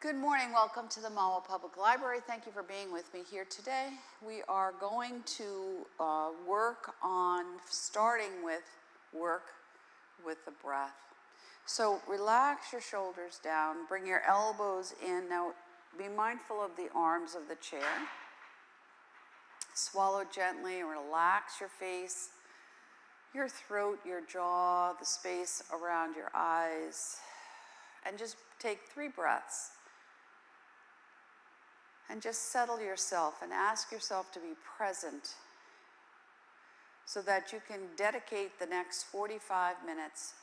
Good morning. Welcome to the Mahwah Public Library. Thank you for being with me here today. We are going to work on starting with the breath. So relax your shoulders down, bring your elbows in. Now be mindful of the arms of the chair. Swallow gently, relax your face, your throat, your jaw, the space around your eyes, and just take 3 breaths. And just settle yourself and ask yourself to be present so that you can dedicate the next 45 minutes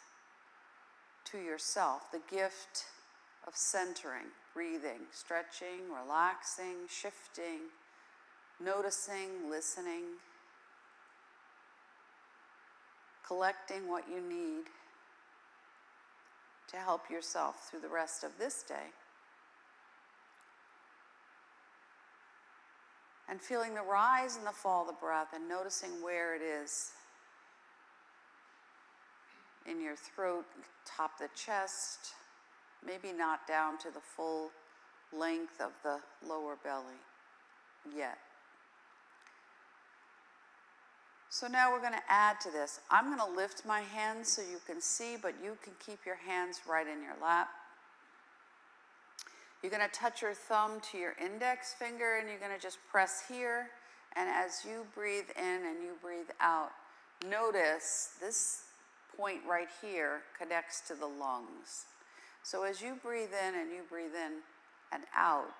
to yourself, the gift of centering, breathing, stretching, relaxing, shifting, noticing, listening, collecting what you need to help yourself through the rest of this day. And feeling the rise and the fall of the breath and noticing where it is in your throat, top of the chest, maybe not down to the full length of the lower belly yet. So now we're going to add to this. I'm going to lift my hands so you can see, but you can keep your hands right in your lap. You're going to touch your thumb to your index finger and you're going to just press here. And as you breathe in and you breathe out, notice this point right here connects to the lungs. So as you breathe in and out,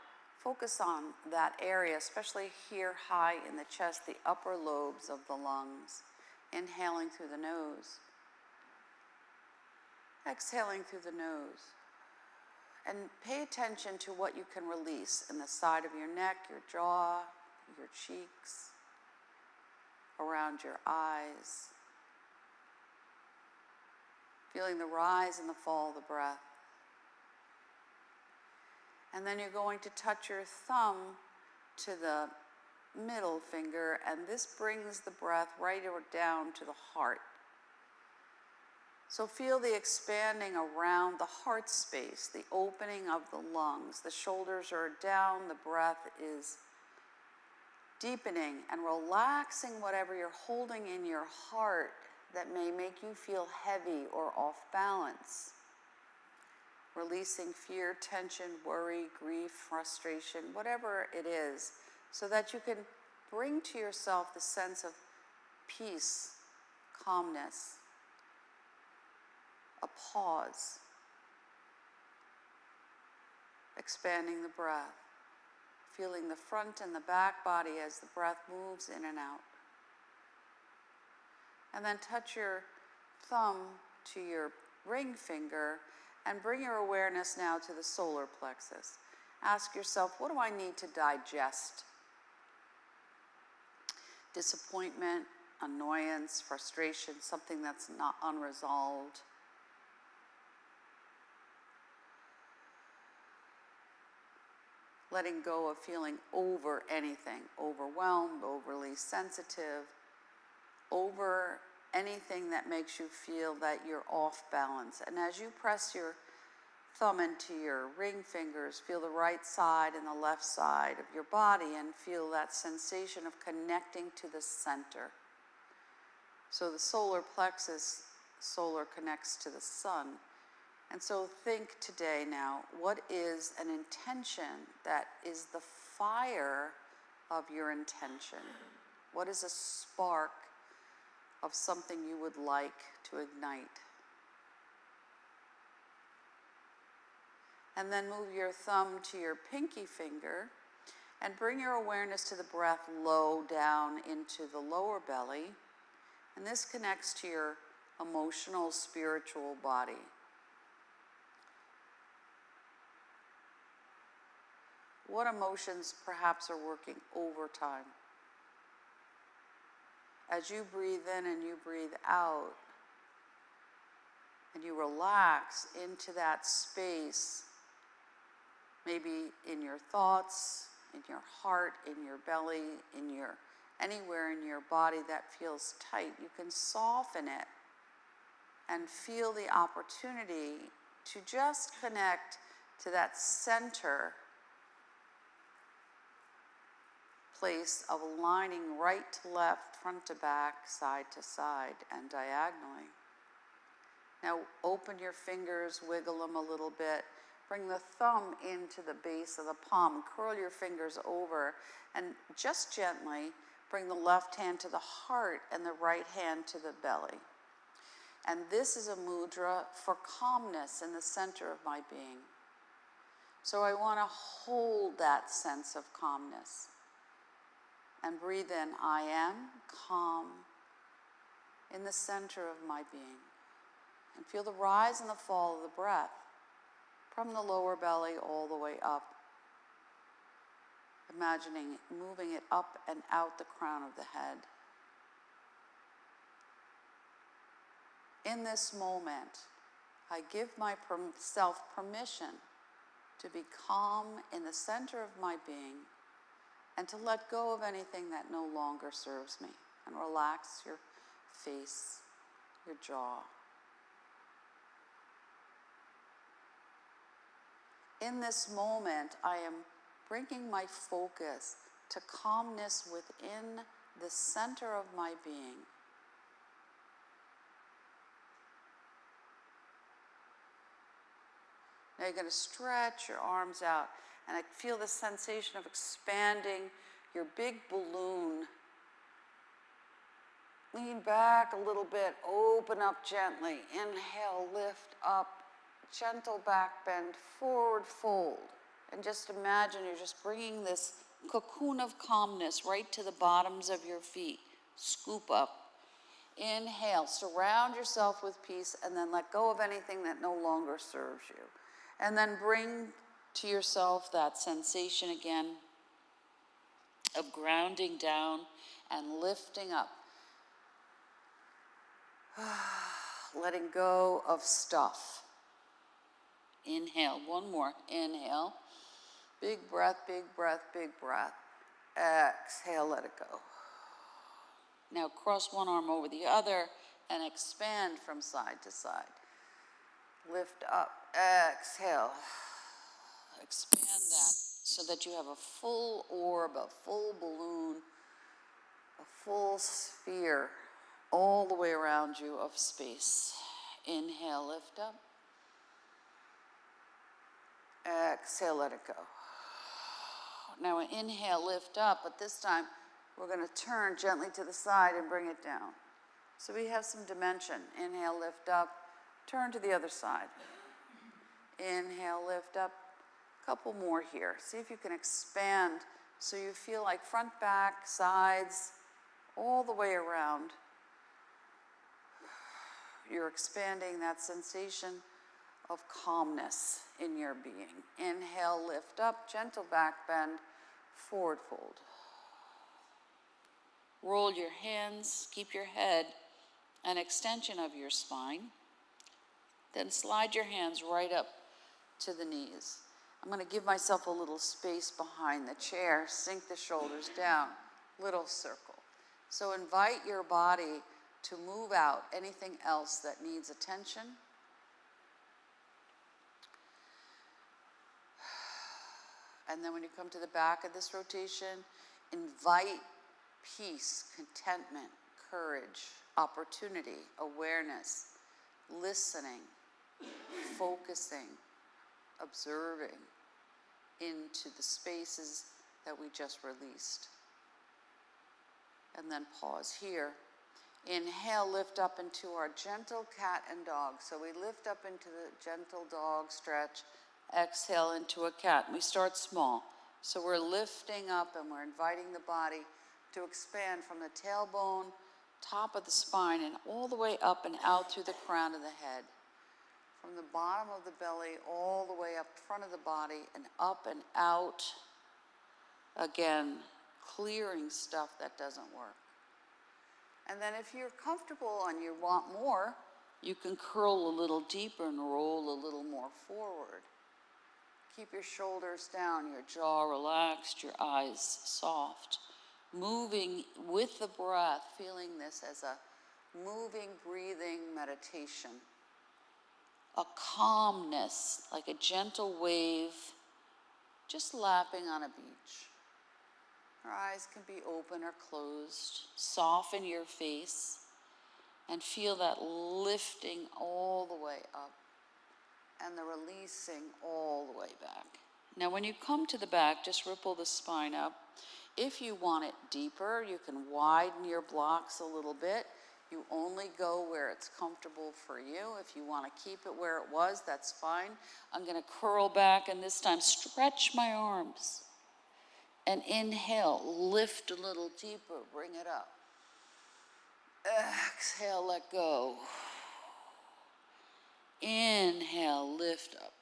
focus on that area, especially here high in the chest, the upper lobes of the lungs. Inhaling through the nose. Exhaling through the nose. And pay attention to what you can release in the side of your neck, your jaw, your cheeks, around your eyes. Feeling the rise and the fall of the breath. And then you're going to touch your thumb to the middle finger, and this brings the breath right down to the heart. So feel the expanding around the heart space, the opening of the lungs. The shoulders are down, the breath is deepening and relaxing whatever you're holding in your heart that may make you feel heavy or off balance. Releasing fear, tension, worry, grief, frustration, whatever it is, so that you can bring to yourself the sense of peace, calmness, a pause, expanding the breath, feeling the front and the back body as the breath moves in and out. And then touch your thumb to your ring finger and bring your awareness now to the solar plexus. Ask yourself, what do I need to digest? Disappointment, annoyance, frustration, something that's not unresolved. Letting go of feeling over anything, overwhelmed, overly sensitive, over anything that makes you feel that you're off balance. And as you press your thumb into your ring fingers, feel the right side and the left side of your body and feel that sensation of connecting to the center. So the solar plexus, solar connects to the sun. And so think today now, what is an intention that is the fire of your intention? What is a spark of something you would like to ignite? And then move your thumb to your pinky finger and bring your awareness to the breath low down into the lower belly. And this connects to your emotional, spiritual body. What emotions perhaps are working overtime? As you breathe in and you breathe out, and you relax into that space, maybe in your thoughts, in your heart, in your belly, anywhere in your body that feels tight, you can soften it and feel the opportunity to just connect to that center place of aligning right to left, front to back, side to side, and diagonally. Now open your fingers, wiggle them a little bit. Bring the thumb into the base of the palm. Curl your fingers over and just gently bring the left hand to the heart and the right hand to the belly. And this is a mudra for calmness in the center of my being. So I want to hold that sense of calmness. And breathe in, I am calm in the center of my being. And feel the rise and the fall of the breath from the lower belly all the way up. Imagining moving it up and out the crown of the head. In this moment, I give myself permission to be calm in the center of my being and to let go of anything that no longer serves me, and relax your face, your jaw. In this moment, I am bringing my focus to calmness within the center of my being. Now you're going to stretch your arms out, and I feel the sensation of expanding your big balloon. Lean back a little bit, open up gently. Inhale, lift up, gentle back bend, forward fold. And just imagine you're just bringing this cocoon of calmness right to the bottoms of your feet. Scoop up. Inhale, surround yourself with peace, and then let go of anything that no longer serves you. And then bring to yourself that sensation again of grounding down and lifting up. Letting go of stuff. Inhale, one more. Inhale. Big breath, big breath, big breath. Exhale, let it go. Now cross one arm over the other and expand from side to side. Lift up, exhale. Expand that so that you have a full orb, a full balloon, a full sphere all the way around you of space. Inhale, lift up. Exhale, let it go. Now inhale, lift up, but this time we're going to turn gently to the side and bring it down. So we have some dimension. Inhale, lift up, turn to the other side. Inhale, lift up, a couple more here. See if you can expand so you feel like front, back, sides, all the way around. You're expanding that sensation of calmness in your being. Inhale, lift up, gentle back bend, forward fold. Roll your hands, keep your head an extension of your spine. Then slide your hands right up to the knees. I'm going to give myself a little space behind the chair, sink the shoulders down, little circle. So invite your body to move out anything else that needs attention. And then when you come to the back of this rotation, invite peace, contentment, courage, opportunity, awareness, listening, focusing, observing into the spaces that we just released. And then pause here. Inhale, lift up into our gentle cat and dog. So we lift up into the gentle dog stretch. Exhale into a cat. We start small. So we're lifting up and we're inviting the body to expand from the tailbone, top of the spine, and all the way up and out through the crown of the head. From the bottom of the belly all the way up front of the body and up and out. Again, clearing stuff that doesn't work. And then if you're comfortable and you want more, you can curl a little deeper and roll a little more forward. Keep your shoulders down, your jaw relaxed, your eyes soft. Moving with the breath, feeling this as a moving, breathing meditation a calmness, like a gentle wave, just lapping on a beach. Your eyes can be open or closed. Soften your face and feel that lifting all the way up and the releasing all the way back. Now when you come to the back, just ripple the spine up. If you want it deeper, you can widen your blocks a little bit. You only go where it's comfortable for you. If you want to keep it where it was, that's fine. I'm going to curl back and this time stretch my arms. And inhale, lift a little deeper, bring it up. Exhale, let go. Inhale, lift up.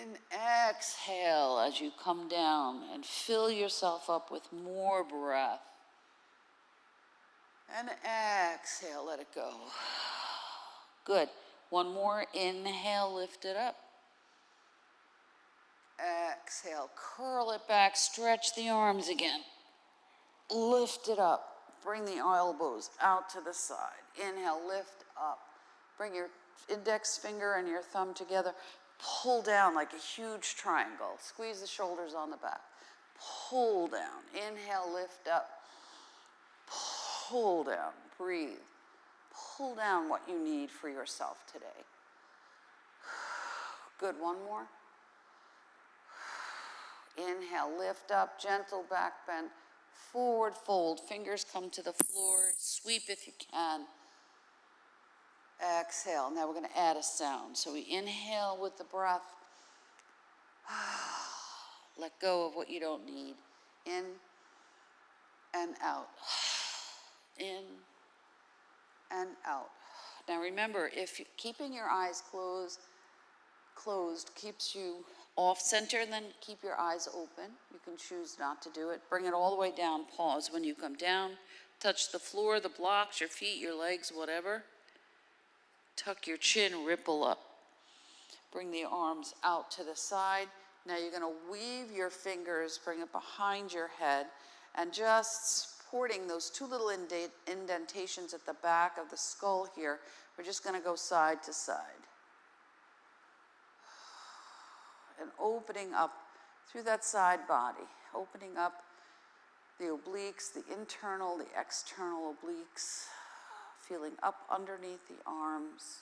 And exhale as you come down and fill yourself up with more breath. And exhale, let it go. Good. One more. Inhale, lift it up. Exhale, curl it back, stretch the arms again. Lift it up. Bring the elbows out to the side. Inhale, lift up. Bring your index finger and your thumb together. Pull down like a huge triangle. Squeeze the shoulders on the back. Pull down. Inhale, lift up. Pull down. Breathe. Pull down what you need for yourself today. Good. One more. Inhale, lift up, gentle back bend, forward fold, fingers come to the floor, sweep if you can. Exhale. Now we're going to add a sound. So we inhale with the breath. Let go of what you don't need. In and out. In and out. Now remember, if keeping your eyes closed keeps you off center, then keep your eyes open. You can choose not to do it. Bring it all the way down. Pause when you come down. Touch the floor, the blocks, your feet, your legs, whatever. Tuck your chin, ripple up. Bring the arms out to the side. Now you're going to weave your fingers, bring it behind your head, and just supporting those two little indentations at the back of the skull here. We're just going to go side to side. And opening up through that side body, opening up the obliques, the internal, the external obliques, feeling up underneath the arms.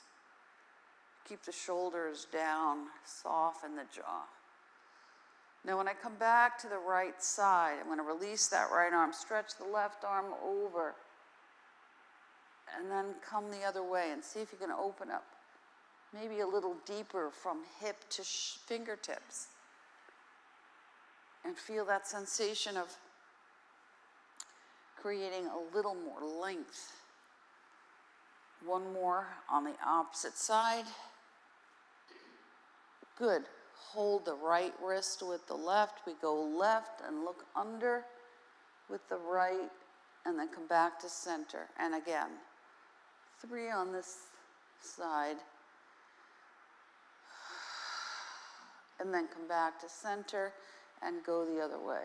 Keep the shoulders down, soften the jaw. Now when I come back to the right side, I'm going to release that right arm, stretch the left arm over, and then come the other way and see if you can open up. Maybe a little deeper from hip to fingertips. And feel that sensation of creating a little more length. One more on the opposite side. Good. Hold the right wrist with the left. We go left and look under with the right, and then come back to center. And again, 3 on this side. And then come back to center and go the other way.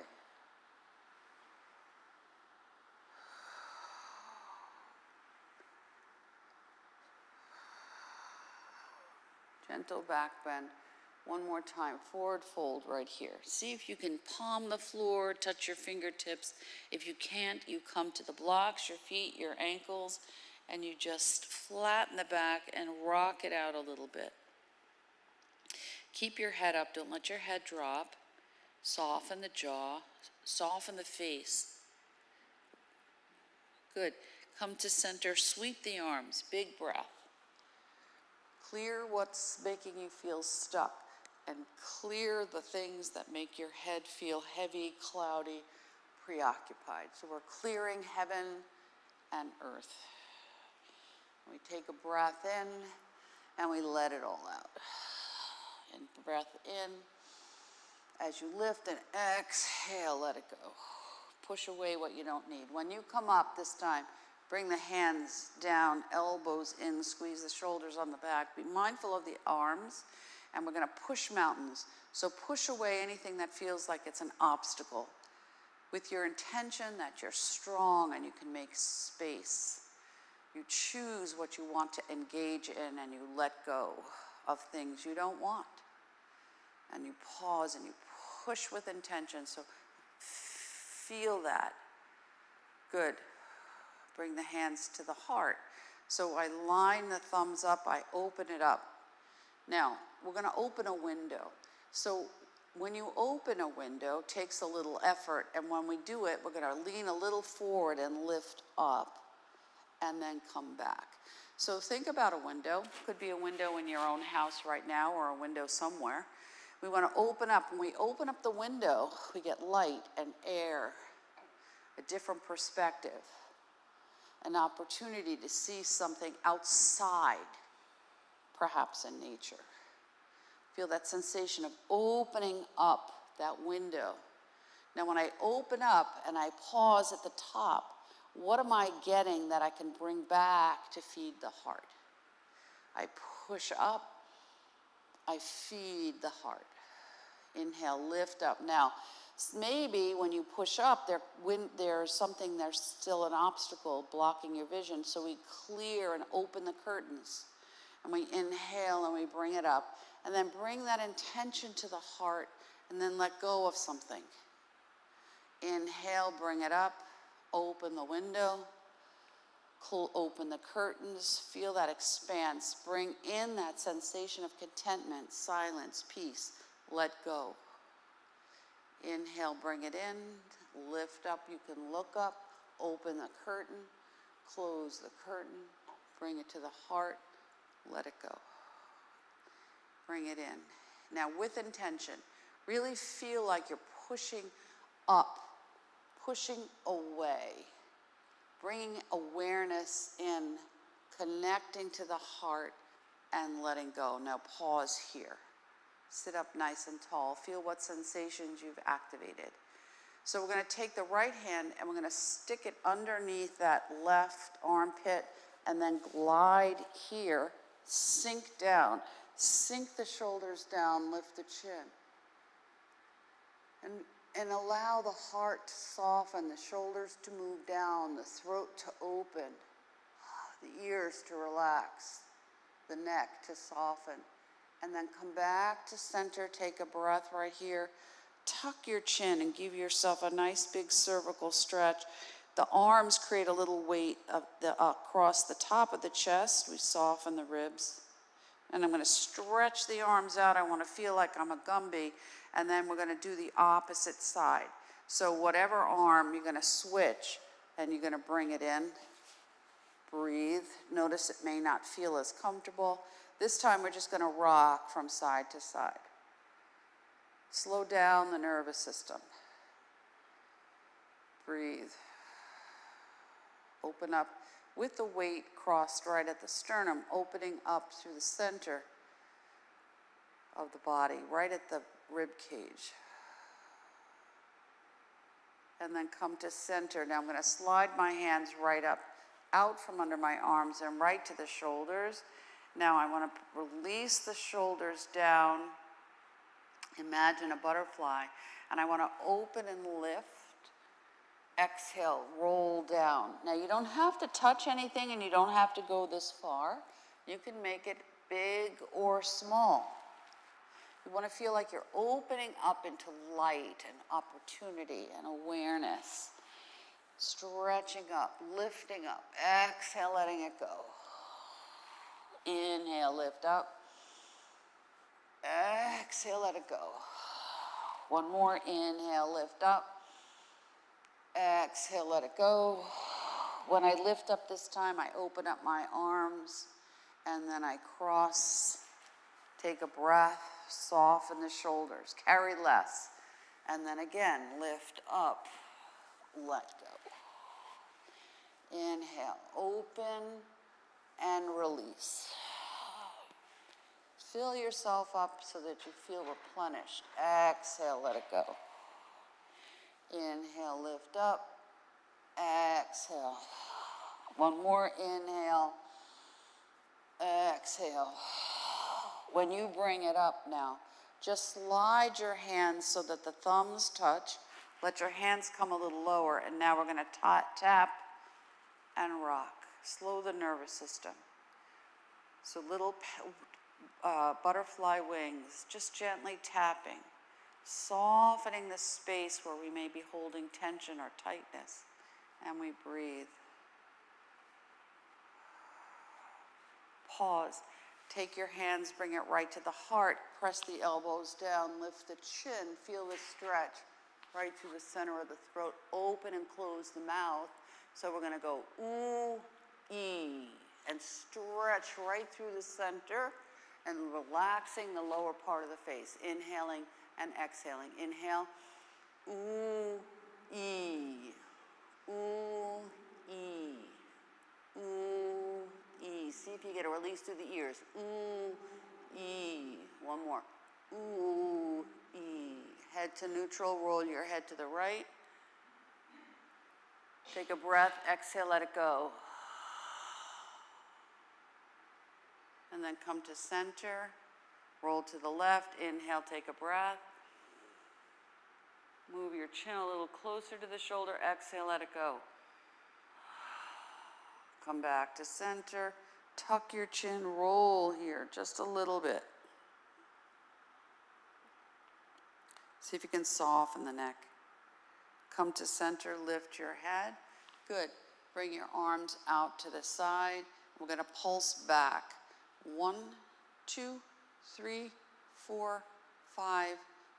Gentle back bend. One more time, forward fold right here. See if you can palm the floor, touch your fingertips. If you can't, you come to the blocks, your feet, your ankles, and you just flatten the back and rock it out a little bit. Keep your head up, don't let your head drop. Soften the jaw, soften the face. Good. Come to center, sweep the arms, big breath. Clear what's making you feel stuck, and clear the things that make your head feel heavy, cloudy, preoccupied. So we're clearing heaven and earth. We take a breath in, and we let it all out. And breath in. As you lift and exhale, let it go. Push away what you don't need. When you come up this time, bring the hands down, elbows in, squeeze the shoulders on the back. Be mindful of the arms, and we're going to push mountains. So push away anything that feels like it's an obstacle with your intention that you're strong and you can make space. You choose what you want to engage in, and you let go of things you don't want. And you pause and you push with intention. So feel that. Good. Bring the hands to the heart. So I line the thumbs up, I open it up. Now, we're going to open a window. So when you open a window, it takes a little effort, and when we do it, we're going to lean a little forward and lift up, and then come back. So think about a window. Could be a window in your own house right now, or a window somewhere. We want to open up. When we open up the window, we get light and air, a different perspective, an opportunity to see something outside, perhaps in nature. Feel that sensation of opening up that window. Now, when I open up and I pause at the top, what am I getting that I can bring back to feed the heart? I push up, I feed the heart. Inhale, lift up. Now, maybe when you push up, there's still an obstacle blocking your vision, so we clear and open the curtains. And we inhale and we bring it up. And then bring that intention to the heart, and then let go of something. Inhale, bring it up, open the window, open the curtains, feel that expanse. Bring in that sensation of contentment, silence, peace. Let go. Inhale, bring it in, lift up, you can look up, open the curtain, close the curtain, bring it to the heart, let it go. Bring it in. Now with intention, really feel like you're pushing up, pushing away, bringing awareness in, connecting to the heart, and letting go. Now pause here. Sit up nice and tall. Feel what sensations you've activated. So we're going to take the right hand and we're going to stick it underneath that left armpit and then glide here, sink down. Sink the shoulders down, lift the chin. And allow the heart to soften, the shoulders to move down, the throat to open, the ears to relax, the neck to soften. And then come back to center, take a breath right here. Tuck your chin and give yourself a nice big cervical stretch. The arms create a little weight across the top of the chest. We soften the ribs. And I'm going to stretch the arms out. I want to feel like I'm a Gumby. And then we're going to do the opposite side. So whatever arm, you're going to switch and you're going to bring it in. Breathe. Notice it may not feel as comfortable. This time we're just going to rock from side to side. Slow down the nervous system. Breathe. Open up. With the weight crossed right at the sternum, opening up through the center of the body, right at the rib cage. And then come to center. Now I'm going to slide my hands right up, out from under my arms and right to the shoulders. Now I want to release the shoulders down. Imagine a butterfly. And I want to open and lift. Exhale, roll down. Now you don't have to touch anything and you don't have to go this far. You can make it big or small. You want to feel like you're opening up into light and opportunity and awareness. Stretching up, lifting up. Exhale, letting it go. Inhale, lift up. Exhale, let it go. One more, inhale, lift up. Exhale, let it go. When I lift up this time, I open up my arms and then I cross, take a breath, soften the shoulders, carry less. And then again, lift up, let go. Inhale, open and release. Fill yourself up so that you feel replenished. Exhale, let it go. Inhale, lift up. Exhale. One more inhale. Exhale. When you bring it up now, just slide your hands so that the thumbs touch. Let your hands come a little lower. And now we're going to tap and rock. slow the nervous system. So little butterfly wings, just gently tapping, softening the space where we may be holding tension or tightness. And we breathe. Pause. Take your hands, bring it right to the heart. Press the elbows down, lift the chin. Feel the stretch right through the center of the throat. Open and close the mouth. So we're going to go ooh, ee, and stretch right through the center and relaxing the lower part of the face. Inhaling and exhaling. Inhale, ooh, ee, ooh, ee, ooh, ee. See if you get a release through the ears. Ooh, ee. One more. Ooh, ee. Head to neutral. Roll your head to the right. Take a breath. Exhale. Let it go. And then come to center. Roll to the left. Inhale. Take a breath. Move your chin a little closer to the shoulder. Exhale. Let it go. Come back to center. Tuck your chin, roll here just a little bit. See if you can soften the neck. Come to center, lift your head. Good. Bring your arms out to the side. We're going to pulse back. 1, 2, 3, 4, 5,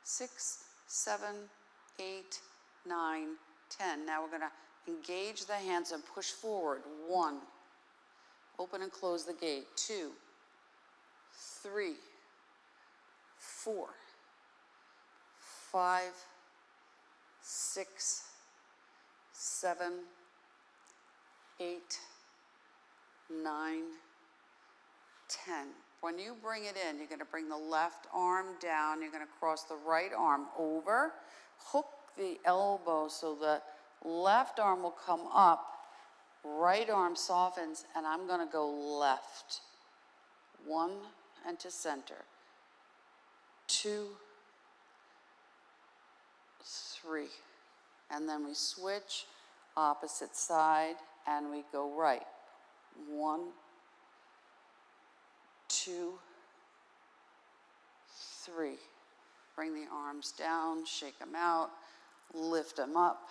6, 7, 8, 9, 10. Now we're going to engage the hands and push forward. 1. Open and close the gate. 2, 3, 4, 5, 6, 7, 8, 9, 10. When you bring it in, you're going to bring the left arm down. You're going to cross the right arm over. Hook the elbow so the left arm will come up. Right arm softens, and I'm going to go left. 1 and to center. 2, 3. And then we switch opposite side and we go right. 1, 2, 3. Bring the arms down, shake them out, lift them up.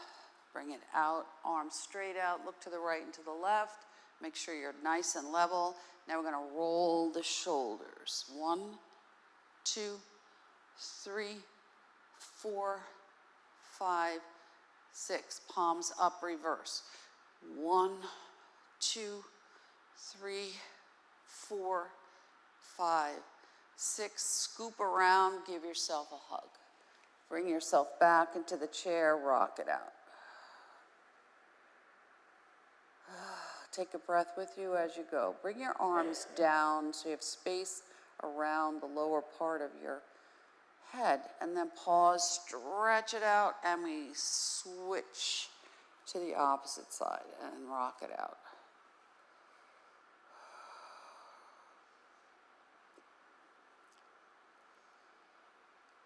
Bring it out, arms straight out, look to the right and to the left. Make sure you're nice and level. Now we're going to roll the shoulders. 1, 2, 3, 4, 5, 6. Palms up, reverse. 1, 2, 3, 4, 5, 6. Scoop around, give yourself a hug. Bring yourself back into the chair, rock it out. Take a breath with you as you go. Bring your arms down so you have space around the lower part of your head. And then pause, stretch it out, and we switch to the opposite side and rock it out.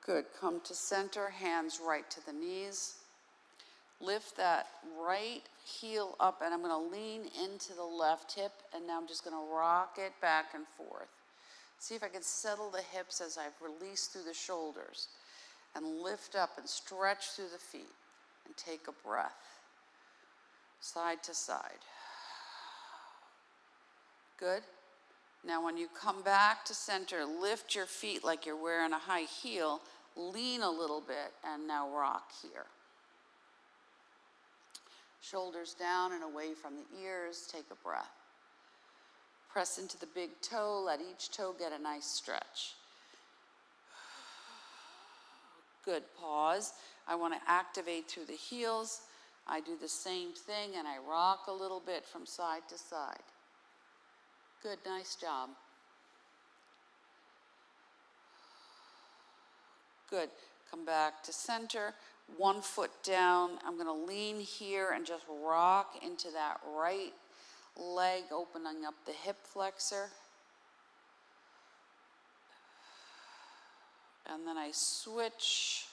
Good. Come to center, hands right to the knees. Lift that right heel up, and I'm going to lean into the left hip, and now I'm just going to rock it back and forth. See if I can settle the hips as I've released through the shoulders, and lift up and stretch through the feet, and take a breath. Side to side. Good. Now when you come back to center, lift your feet like you're wearing a high heel, lean a little bit, and now rock here. Shoulders down and away from the ears, take a breath. Press into the big toe, let each toe get a nice stretch. Good, pause. I want to activate through the heels. I do the same thing and I rock a little bit from side to side. Good, nice job. Good, come back to center. 1 foot down. I'm going to lean here and just rock into that right leg, opening up the hip flexor. And then I switch.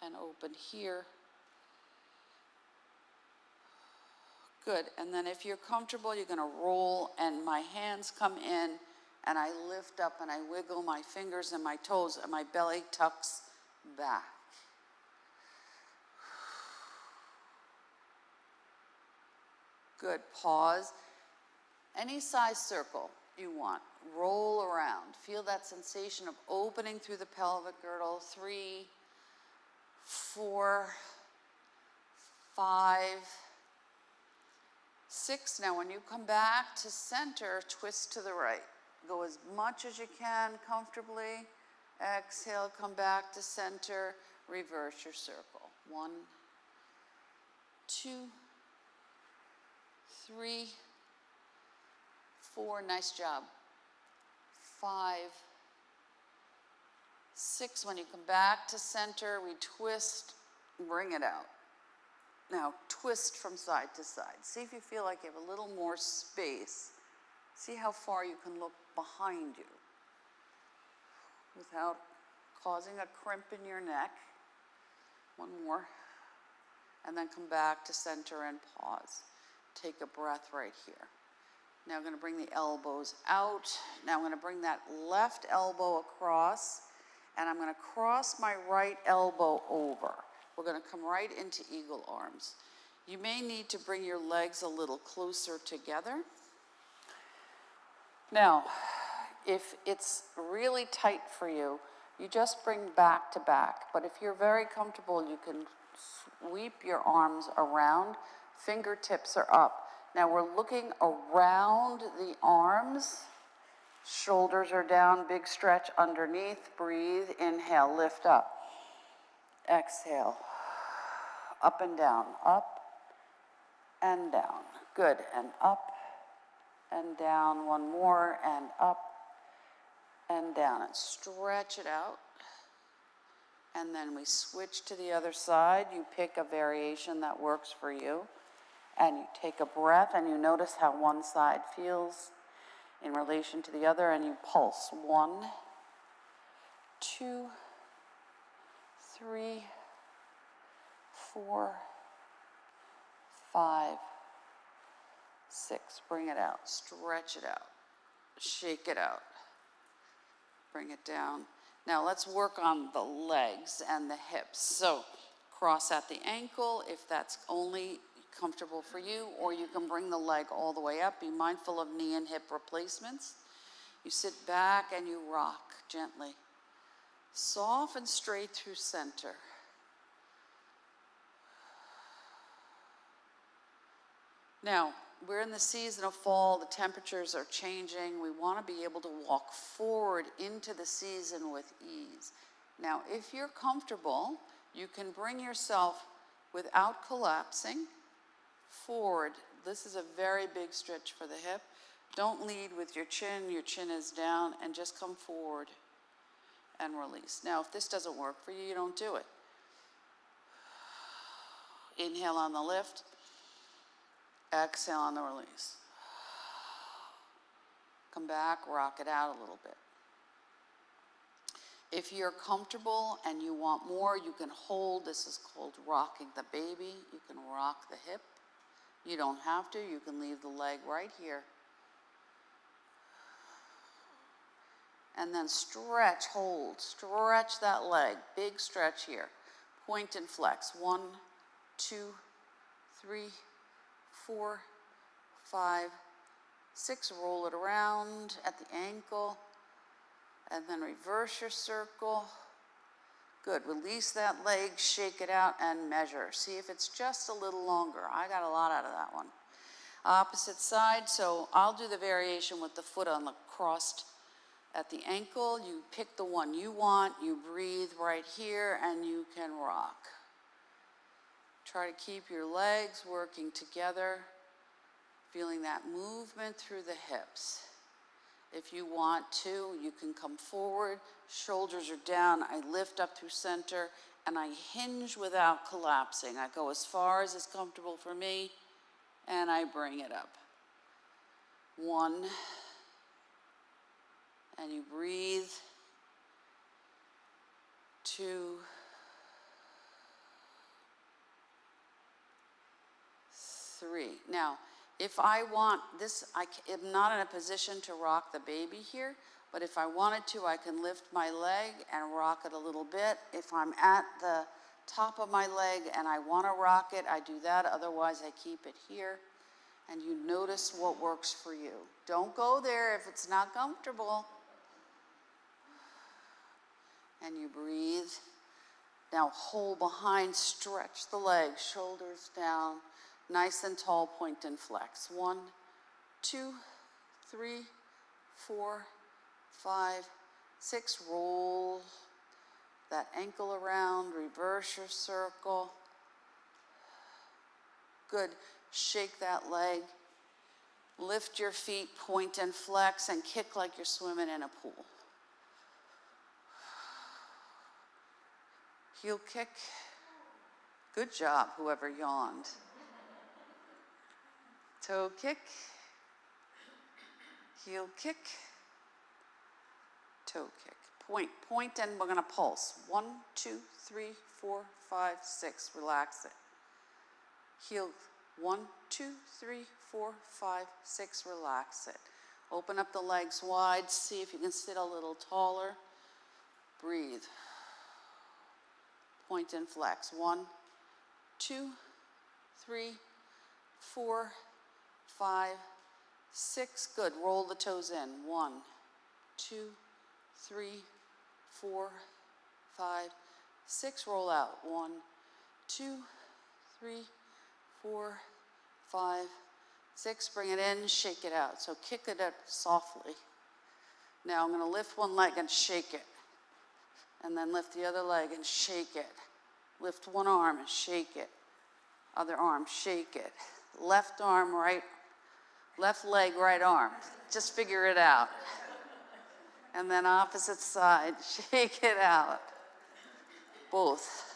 And open here. Good, and then if you're comfortable, you're gonna roll and my hands come in and I lift up and I wiggle my fingers and my toes and my belly tucks back. Good, pause. Any size circle you want, roll around. Feel that sensation of opening through the pelvic girdle. 3, 4, 5, 6. Now when you come back to center, twist to the right. Go as much as you can comfortably. Exhale, come back to center, reverse your circle. 1, 2, 3, 4, nice job. 5, 6, when you come back to center, we twist, bring it out. Now twist from side to side. See if you feel like you have a little more space. See how far you can look behind you without causing a crimp in your neck. 1 more. And then come back to center and pause. Take a breath right here. Now I'm going to bring the elbows out. Now I'm going to bring that left elbow across, and I'm going to cross my right elbow over. We're going to come right into eagle arms. You may need to bring your legs a little closer together. Now, if it's really tight for you, you just bring back to back. But if you're very comfortable, you can sweep your arms around. Fingertips are up. Now we're looking around the arms. Shoulders are down, big stretch underneath. Breathe, inhale, lift up. Exhale, up and down, up and down. Good, and up and down. 1 more, and up and down. And stretch it out. And then we switch to the other side. You pick a variation that works for you. And you take a breath and you notice how one side feels in relation to the other, and you pulse. 1, 2, 3, 4, 5, 6. Bring it out. Stretch it out. Shake it out. Bring it down. Now let's work on the legs and the hips. So cross at the ankle if that's only comfortable for you, or you can bring the leg all the way up. Be mindful of knee and hip replacements. You sit back and you rock gently. Soft and straight through center. Now, we're in the season of fall. The temperatures are changing. We want to be able to walk forward into the season with ease. Now, if you're comfortable, you can bring yourself without collapsing forward. This is a very big stretch for the hip. Don't lead with your chin is down, and just come forward and release. Now, if this doesn't work for you, you don't do it. Inhale on the lift, exhale on the release. Come back, rock it out a little bit. If you're comfortable and you want more, you can hold. This is called rocking the baby. You can rock the hip. You don't have to. You can leave the leg right here. And then stretch, hold. Stretch that leg. Big stretch here. Point and flex. 1, 2, 3, 4, 5, 6. Roll it around at the ankle. And then reverse your circle. Good, release that leg, shake it out, and measure. See if it's just a little longer. I got a lot out of that one. Opposite side, so I'll do the variation with the foot on the crossed at the ankle. You pick the one you want, you breathe right here, and you can rock. Try to keep your legs working together, feeling that movement through the hips. If you want to, you can come forward, shoulders are down, I lift up through center, and I hinge without collapsing. I go as far as is comfortable for me, and I bring it up. 1, and you breathe. 2, 3, 3. Now, if I want this, am not in a position to rock the baby here, but if I wanted to, I can lift my leg and rock it a little bit. If I'm at the top of my leg and I want to rock it, I do that. Otherwise, I keep it here. And you notice what works for you. Don't go there if it's not comfortable. And you breathe. Now hold behind, stretch the legs, shoulders down, nice and tall, point and flex. 1, 2, 3, 4, 5, 6. Roll that ankle around, reverse your circle. Good. Shake that leg. Lift your feet, point and flex, and kick like you're swimming in a pool. Heel kick. Good job, whoever yawned. Toe kick. Heel kick. Toe kick. Point, and we're going to pulse. 1, 2, 3, 4, 5, 6. Relax it. Heel. 1, 2, 3, 4, 5, 6. Relax it. Open up the legs wide. See if you can sit a little taller. Breathe. Point and flex. 1, 2, 3, 4, 5, 6. Good. Roll the toes in. 1, 2, 3, 4, 5, 6. Roll out. 1, 2, 3, 4, 5, 6. Bring it in. Shake it out. So kick it up softly. Now I'm going to lift one leg and shake it. And then lift the other leg and shake it. Lift one arm and shake it. Other arm, shake it. Left arm, right, left leg, right arm. Just figure it out. And then opposite side, shake it out. Both.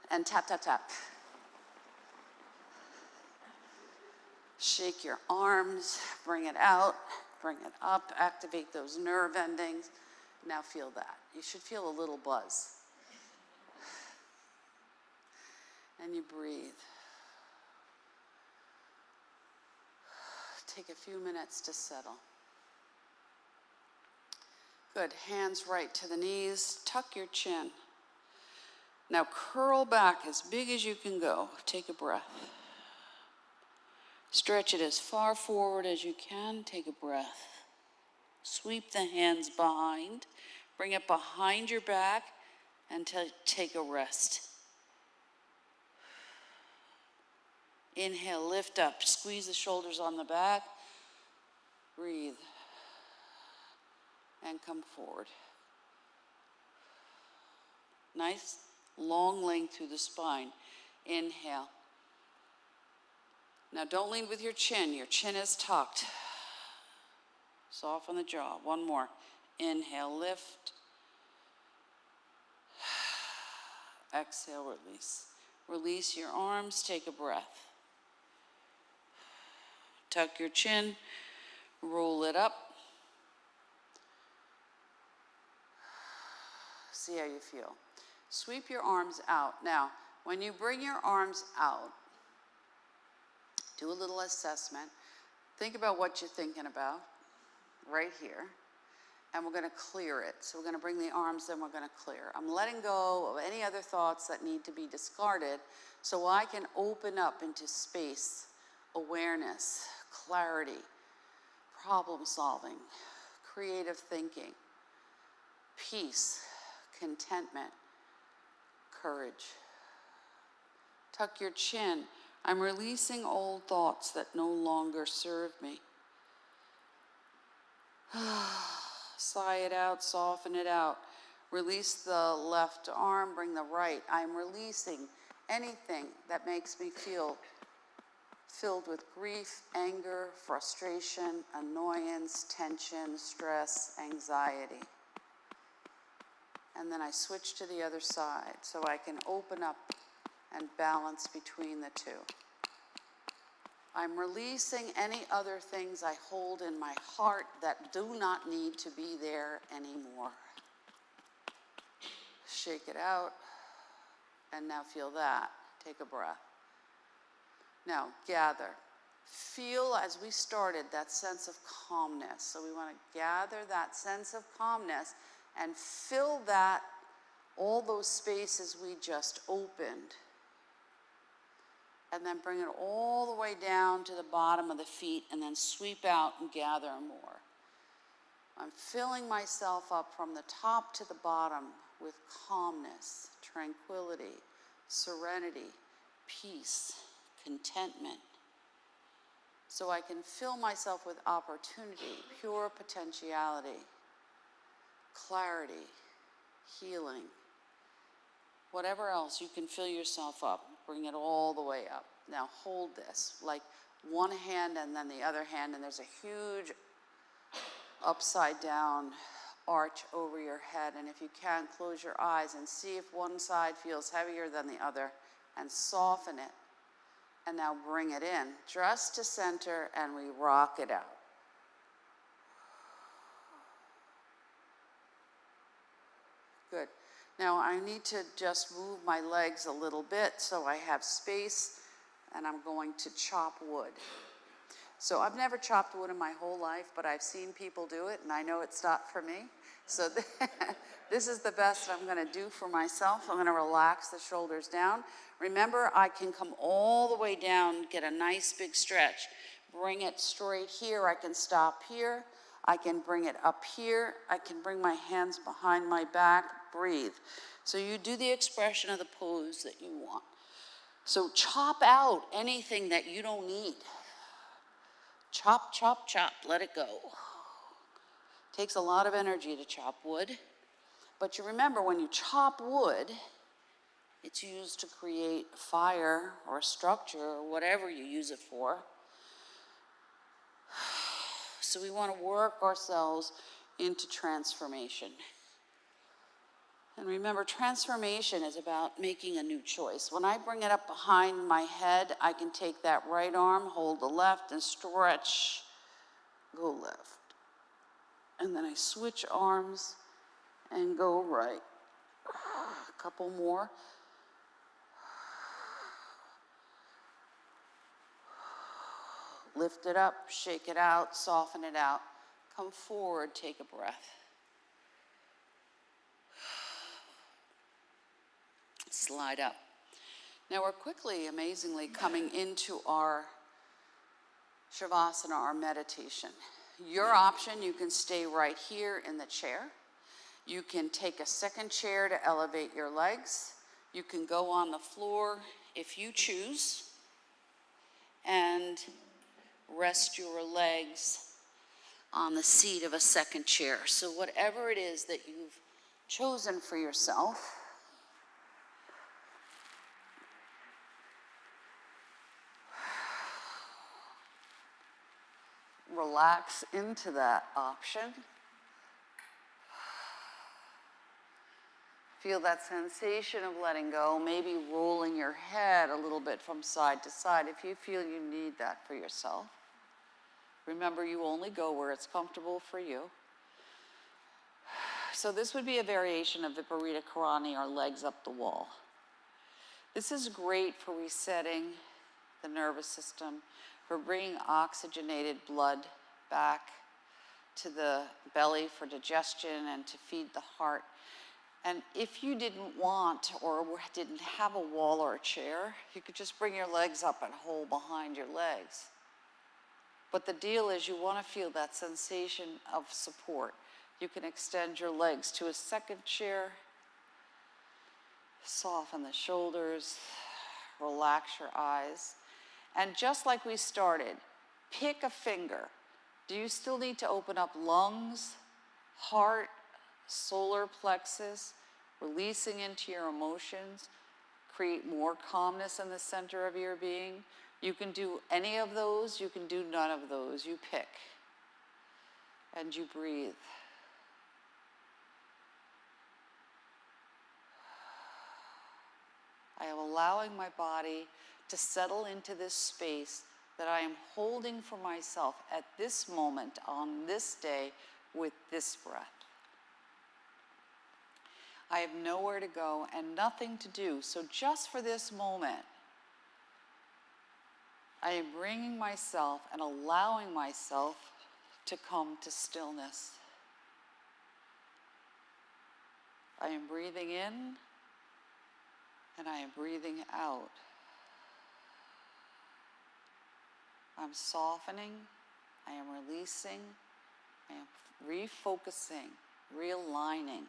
And tap, tap, tap. Shake your arms, bring it out, bring it up, activate those nerve endings. Now feel that. You should feel a little buzz. And you breathe. Take a few minutes to settle. Good. Hands right to the knees. Tuck your chin. Now curl back as big as you can go. Take a breath. Stretch it as far forward as you can. Take a breath. Sweep the hands behind. Bring it behind your back and take a rest. Inhale, lift up. Squeeze the shoulders on the back. Breathe. And come forward. Nice long length through the spine. Inhale. Now don't lean with your chin. Your chin is tucked. Soften the jaw. One more. Inhale, lift. Exhale, release. Release your arms. Take a breath. Tuck your chin. Roll it up. See how you feel. Sweep your arms out. Now, when you bring your arms out, do a little assessment. Think about what you're thinking about right here. And we're going to clear it. So we're going to bring the arms, then we're going to clear. I'm letting go of any other thoughts that need to be discarded so I can open up into space, awareness, clarity, problem solving, creative thinking, peace, contentment, courage. Tuck your chin. I'm releasing old thoughts that no longer serve me. Sigh it out, soften it out. Release the left arm, bring the right. I'm releasing anything that makes me feel filled with grief, anger, frustration, annoyance, tension, stress, anxiety. And then I switch to the other side so I can open up and balance between the two. I'm releasing any other things I hold in my heart that do not need to be there anymore. Shake it out, and now feel that. Take a breath. Now, gather. Feel, as we started, that sense of calmness. So we want to gather that sense of calmness and fill that, all those spaces we just opened. And then bring it all the way down to the bottom of the feet and then sweep out and gather more. I'm filling myself up from the top to the bottom with calmness, tranquility, serenity, peace, contentment. So I can fill myself with opportunity, pure potentiality, clarity, healing. Whatever else, you can fill yourself up. Bring it all the way up. Now hold this, like one hand and then the other hand, and there's a huge upside down arch over your head. And if you can, close your eyes and see if one side feels heavier than the other, and soften it. And now bring it in, just to center, and we rock it out. Good. Now I need to just move my legs a little bit so I have space, and I'm going to chop wood. So I've never chopped wood in my whole life, but I've seen people do it, and I know it's not for me. So this is the best I'm gonna do for myself. I'm gonna relax the shoulders down. Remember, I can come all the way down, get a nice big stretch. Bring it straight here, I can stop here. I can bring it up here. I can bring my hands behind my back, breathe. So you do the expression of the pose that you want. So chop out anything that you don't need. Chop, chop, chop, let it go. Takes a lot of energy to chop wood. But you remember, when you chop wood, it's used to create fire or a structure or whatever you use it for. So we want to work ourselves into transformation. And remember, transformation is about making a new choice. When I bring it up behind my head, I can take that right arm, hold the left, and stretch, go left. And then I switch arms and go right. A couple more. Lift it up, shake it out, soften it out. Come forward, take a breath. Slide up. Now we're quickly, amazingly, coming into our Shavasana, our meditation. Your option, you can stay right here in the chair. You can take a second chair to elevate your legs. You can go on the floor if you choose, and rest your legs on the seat of a second chair. So whatever it is that you've chosen for yourself, relax into that option. Feel that sensation of letting go, maybe rolling your head a little bit from side to side if you feel you need that for yourself. Remember, you only go where it's comfortable for you. So this would be a variation of Viparita Karani, or legs up the wall. This is great for resetting the nervous system, for bringing oxygenated blood back to the belly for digestion and to feed the heart. And if you didn't want or didn't have a wall or a chair, you could just bring your legs up and hold behind your legs. But the deal is, you want to feel that sensation of support. You can extend your legs to a second chair, soften the shoulders, relax your eyes. And just like we started, pick a finger. Do you still need to open up lungs, heart, solar plexus, releasing into your emotions, create more calmness in the center of your being? You can do any of those, you can do none of those, you pick. And you breathe. I am allowing my body to settle into this space that I am holding for myself at this moment, on this day, with this breath. I have nowhere to go and nothing to do, so just for this moment, I am bringing myself and allowing myself to come to stillness. I am breathing in and I am breathing out. I'm softening, I am releasing, I am refocusing, realigning,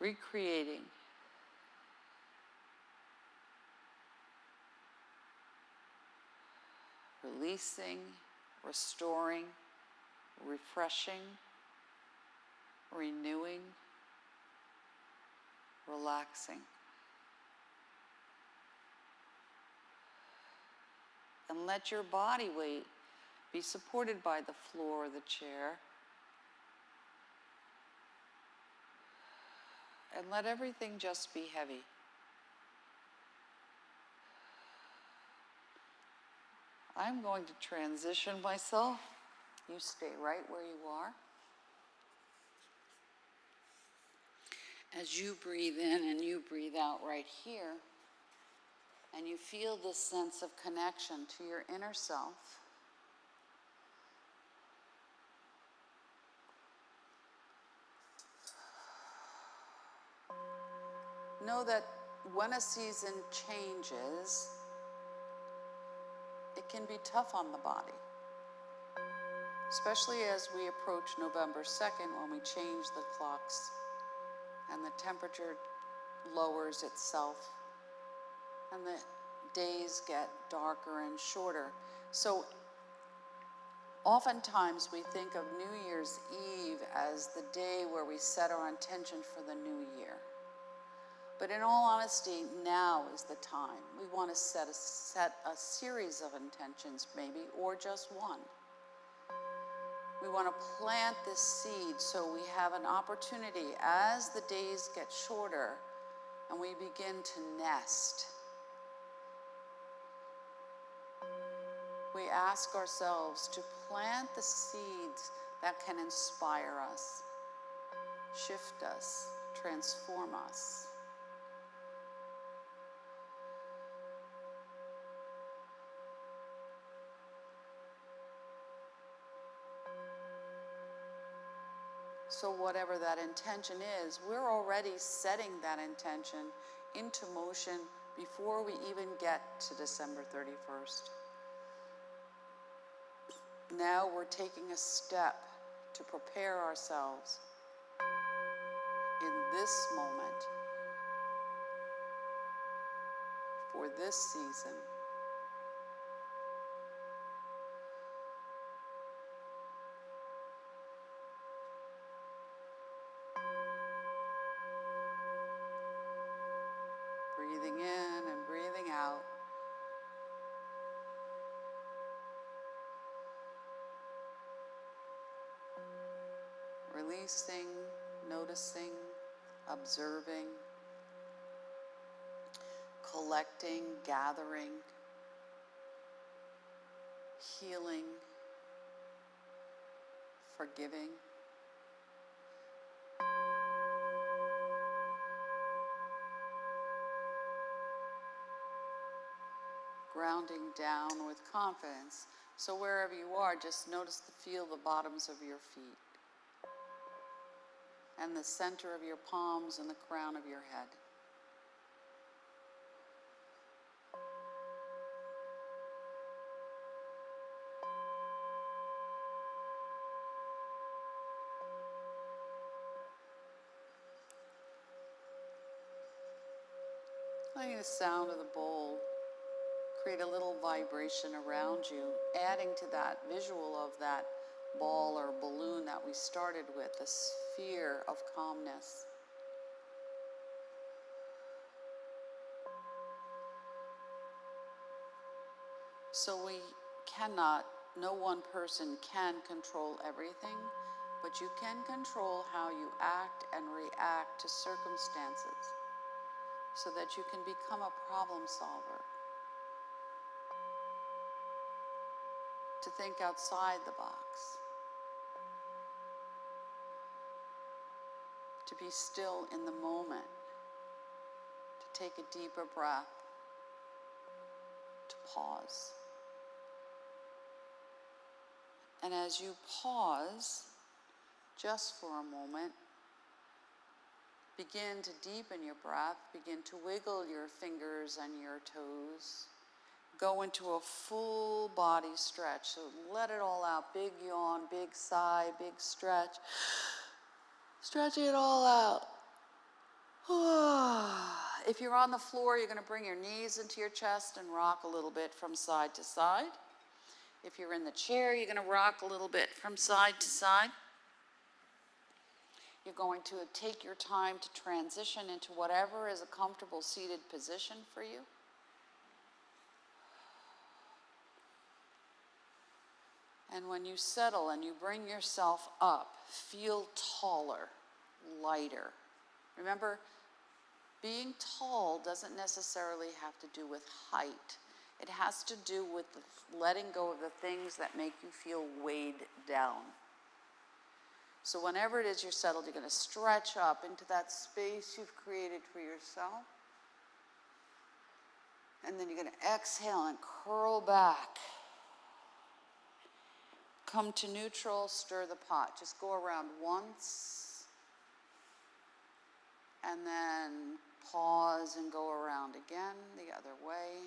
recreating. Releasing, restoring, refreshing, renewing, relaxing. And let your body weight be supported by the floor or the chair. And let everything just be heavy. I'm going to transition myself. You stay right where you are. As you breathe in and you breathe out right here, and you feel this sense of connection to your inner self, know that when a season changes, it can be tough on the body, especially as we approach November 2nd when we change the clocks and the temperature lowers itself and the days get darker and shorter. So oftentimes we think of New Year's Eve as the day where we set our intention for the new year. But in all honesty, now is the time. We want to set a series of intentions maybe, or just one. We want to plant this seed so we have an opportunity as the days get shorter and we begin to nest. We ask ourselves to plant the seeds that can inspire us, shift us, transform us. So whatever that intention is, we're already setting that intention into motion before we even get to December 31st. Now we're taking a step to prepare ourselves in this moment for this season. Breathing in and breathing out. Releasing, noticing, observing, collecting, gathering, healing, forgiving. Grounding down with confidence. So wherever you are, just feel the bottoms of your feet and the center of your palms and the crown of your head. Letting the sound of the bowl create a little vibration around you, adding to that visual of that ball or balloon that we started with, the sphere of calmness. So no one person can control everything, but you can control how you act and react to circumstances so that you can become a problem solver. To think outside the box. To be still in the moment. To take a deeper breath. pause. And as you pause, just for a moment, begin to deepen your breath, begin to wiggle your fingers and your toes. Go into a full body stretch, so let it all out. Big yawn, big sigh, big stretch. Stretch it all out. If you're on the floor, you're going to bring your knees into your chest and rock a little bit from side to side. If you're in the chair, you're going to rock a little bit from side to side. You're going to take your time to transition into whatever is a comfortable seated position for you. And when you settle and you bring yourself up, feel taller, lighter. Remember, being tall doesn't necessarily have to do with height. It has to do with letting go of the things that make you feel weighed down. So whenever it is you're settled, you're going to stretch up into that space you've created for yourself. And then you're going to exhale and curl back. Come to neutral, stir the pot. Just go around once. And then pause and go around again the other way.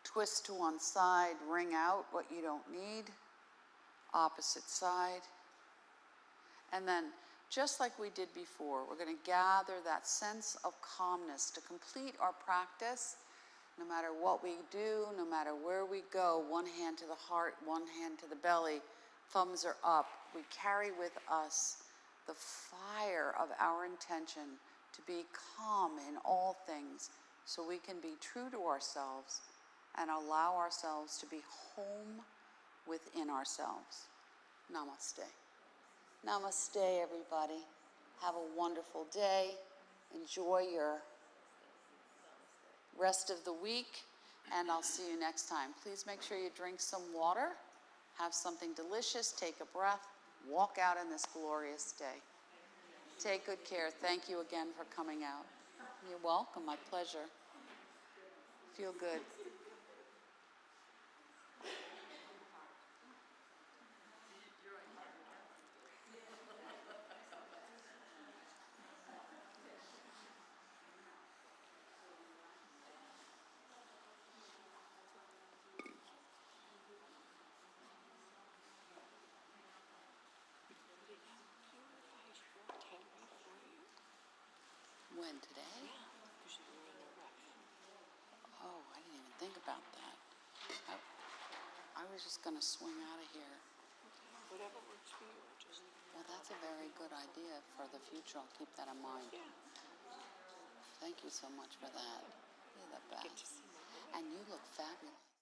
Twist to one side, wring out what you don't need. Opposite side. And then, just like we did before, we're going to gather that sense of calmness to complete our practice. No matter what we do, no matter where we go, one hand to the heart, one hand to the belly, thumbs are up. We carry with us the fire of our intention to be calm in all things so we can be true to ourselves and allow ourselves to be home within ourselves. Namaste. Namaste, everybody. Have a wonderful day. Enjoy your rest of the week, and I'll see you next time. Please make sure you drink some water, have something delicious, take a breath, walk out in this glorious day. Take good care. Thank you again for coming out. You're welcome. My pleasure. Feel good. When, today? Oh, I didn't even think about that. I was just going to swing out of here. Whatever works for you. Well, that's a very good idea for the future. I'll keep that in mind. Yeah. Thank you so much for that. You're the best. And you look fabulous.